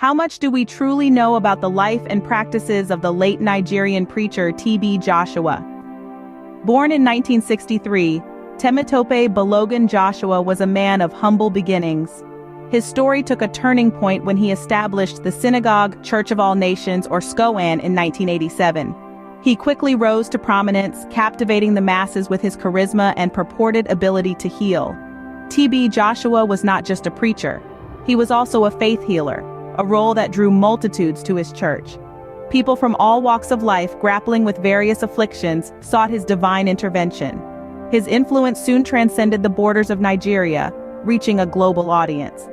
How much do we truly know about the life and practices of the late Nigerian preacher TB Joshua? Born in 1963, Temitope Balogun Joshua was a man of humble beginnings. His story took a turning point when he established the Synagogue Church of All Nations, or SCOAN, in 1987. He quickly rose to prominence, captivating the masses with his charisma and purported ability to heal. TB Joshua was not just a preacher. He was also a faith healer, a role that drew multitudes to his church. People from all walks of life grappling with various afflictions sought his divine intervention. His influence soon transcended the borders of Nigeria, reaching a global audience.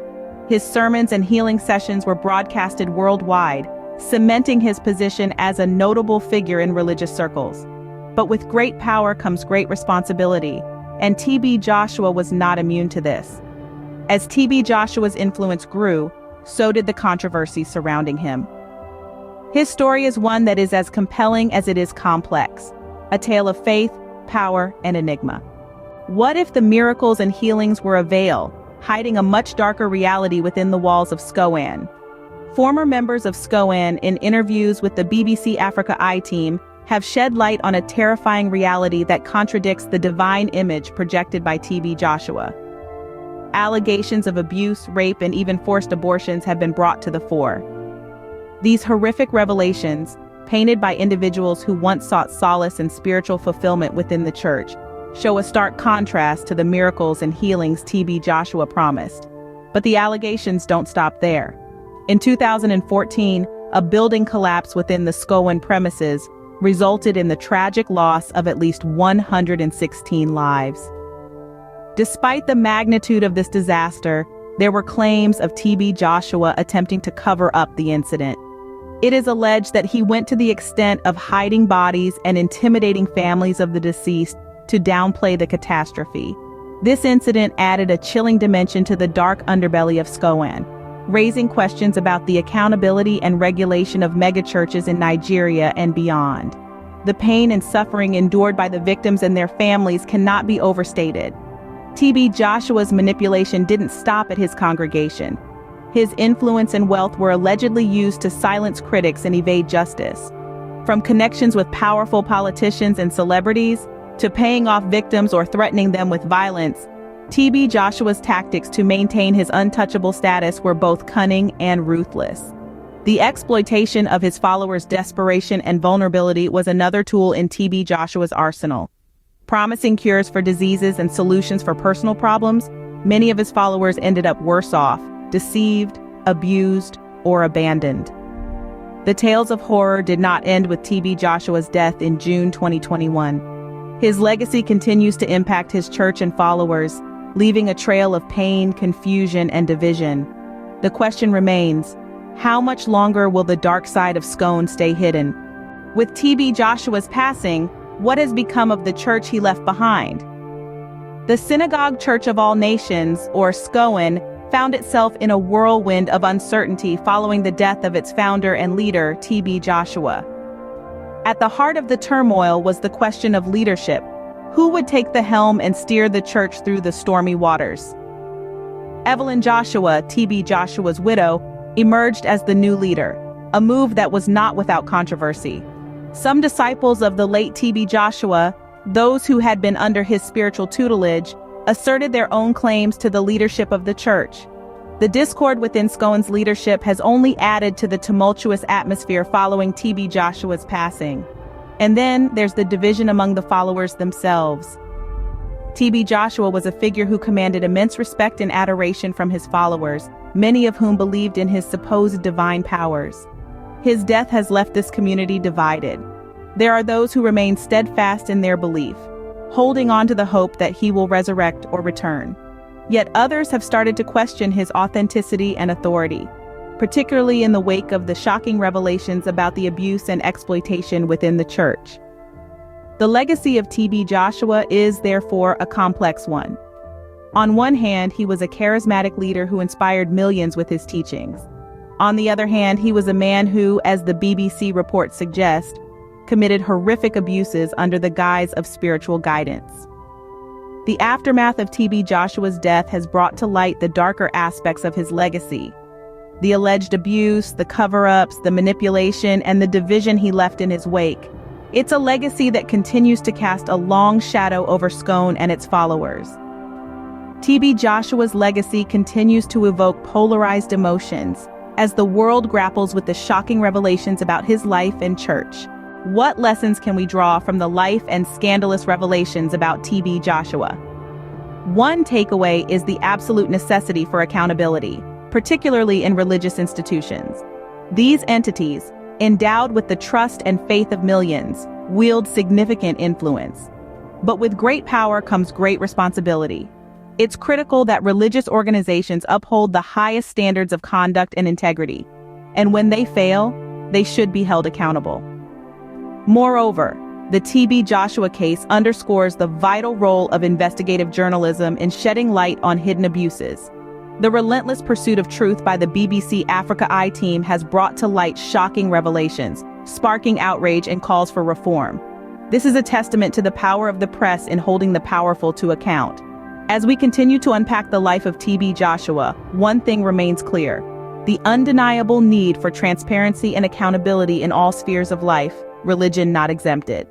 His sermons and healing sessions were broadcasted worldwide, cementing his position as a notable figure in religious circles. But with great power comes great responsibility, and TB Joshua was not immune to this. As TB Joshua's influence grew, so did the controversies surrounding him. His story is one that is as compelling as it is complex, a tale of faith, power, and enigma. What if the miracles and healings were a veil, hiding a much darker reality within the walls of SCOAN? Former members of SCOAN, in interviews with the BBC Africa Eye team, have shed light on a terrifying reality that contradicts the divine image projected by TB Joshua. Allegations of abuse, rape, and even forced abortions have been brought to the fore. These horrific revelations, painted by individuals who once sought solace and spiritual fulfillment within the church, show a stark contrast to the miracles and healings TB Joshua promised. But the allegations don't stop there. In 2014, a building collapse within the SCOAN premises resulted in the tragic loss of at least 116 lives. Despite the magnitude of this disaster, there were claims of TB Joshua attempting to cover up the incident. It is alleged that he went to the extent of hiding bodies and intimidating families of the deceased to downplay the catastrophe. This incident added a chilling dimension to the dark underbelly of SCOAN, raising questions about the accountability and regulation of megachurches in Nigeria and beyond. The pain and suffering endured by the victims and their families cannot be overstated. TB Joshua's manipulation didn't stop at his congregation. His influence and wealth were allegedly used to silence critics and evade justice. From connections with powerful politicians and celebrities, to paying off victims or threatening them with violence, TB Joshua's tactics to maintain his untouchable status were both cunning and ruthless. The exploitation of his followers' desperation and vulnerability was another tool in TB Joshua's arsenal. Promising cures for diseases and solutions for personal problems, many of his followers ended up worse off, deceived, abused, or abandoned. The tales of horror did not end with TB Joshua's death in June 2021. His legacy continues to impact his church and followers, leaving a trail of pain, confusion, and division. The question remains, how much longer will the dark side of SCOAN stay hidden? With TB Joshua's passing, what has become of the church he left behind? The Synagogue Church of All Nations, or SCOAN, found itself in a whirlwind of uncertainty following the death of its founder and leader, TB Joshua. At the heart of the turmoil was the question of leadership. Who would take the helm and steer the church through the stormy waters? Evelyn Joshua, TB Joshua's widow, emerged as the new leader, a move that was not without controversy. Some disciples of the late TB Joshua, those who had been under his spiritual tutelage, asserted their own claims to the leadership of the church. The discord within SCOAN's leadership has only added to the tumultuous atmosphere following TB Joshua's passing. And then there's the division among the followers themselves. TB Joshua was a figure who commanded immense respect and adoration from his followers, many of whom believed in his supposed divine powers. His death has left this community divided. There are those who remain steadfast in their belief, holding on to the hope that he will resurrect or return. Yet others have started to question his authenticity and authority, particularly in the wake of the shocking revelations about the abuse and exploitation within the church. The legacy of TB Joshua is, therefore, a complex one. On one hand, he was a charismatic leader who inspired millions with his teachings. On the other hand, he was a man who, as the BBC report suggests, committed horrific abuses under the guise of spiritual guidance. The aftermath of TB Joshua's death has brought to light the darker aspects of his legacy. The alleged abuse, the cover-ups, the manipulation, and the division he left in his wake. It's a legacy that continues to cast a long shadow over SCOAN and its followers. TB Joshua's legacy continues to evoke polarized emotions as the world grapples with the shocking revelations about his life and church. What lessons can we draw from the life and scandalous revelations about TB Joshua? One takeaway is the absolute necessity for accountability, particularly in religious institutions. These entities, endowed with the trust and faith of millions, wield significant influence. But with great power comes great responsibility. It's critical that religious organizations uphold the highest standards of conduct and integrity, and when they fail, they should be held accountable. Moreover, the TB Joshua case underscores the vital role of investigative journalism in shedding light on hidden abuses. The relentless pursuit of truth by the BBC Africa Eye team has brought to light shocking revelations, sparking outrage and calls for reform. This is a testament to the power of the press in holding the powerful to account. As we continue to unpack the life of TB Joshua, one thing remains clear: the undeniable need for transparency and accountability in all spheres of life, religion not exempted.